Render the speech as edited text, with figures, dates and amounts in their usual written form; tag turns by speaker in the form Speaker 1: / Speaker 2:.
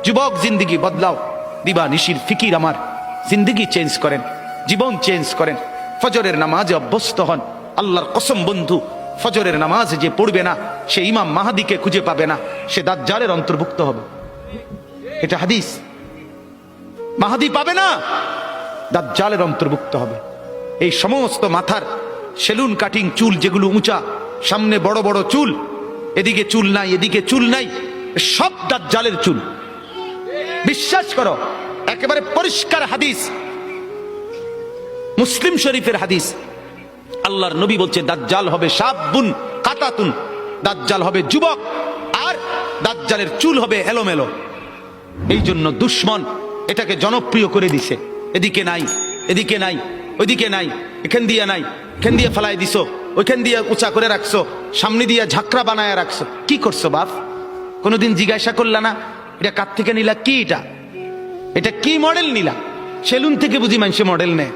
Speaker 1: যুবক, জিন্দিগি বদলাও। দিবা নিশির ফিকির আমার, জিন্দিগি চেঞ্জ করেন, জীবন চেঞ্জ করেন। ফজরের নামাজে অভ্যস্ত হন। আল্লাহর কসম বন্ধু, ফজরের নামাজ যে পড়বে না সে ইমাম মাহাদিকে খুঁজে পাবে না, সে দাজ্জালের অন্তর্ভুক্ত হবে। এটা হাদিস। মাহাদি পাবে না, দাজ্জালের অন্তর্ভুক্ত হবে। এই সমস্ত মাথার সেলুন কাটিং চুল যেগুলো উঁচা, সামনে বড় বড় চুল, এদিকে চুল নাই এদিকে চুল নাই, সব দাজ্জালের চুল। বিশ্বাস করো, একেবারে পরিষ্কার হাদিস, মুসলিম শরীফের হাদিস। আল্লাহর নবী বলছে দাজ্জাল হবে শাবুন কাতাতুন, দাজ্জাল হবে যুবক, আর দাজ্জালের চুল হবে এলোমেলো। এই জন্য দুশ্মন এটাকে জনপ্রিয় করে দিছে। এদিকে নাই এদিকে নাই, ওইদিকে নাই, এখান দিয়ে নাই, এখান দিয়ে ফেলাই দিছো, ওইখান দিয়ে উঁচা করে রাখছো, সামনে দিয়ে ঝাঁকড়া বানায় রাখছো। কি করছো বাপ? কোনোদিন জিজ্ঞাসা করলা না এটা কার থেকে নিলা? কি এটা কি মডেল নিলা? সেলুন থেকে বুঝি মানুষে মডেল নেয়।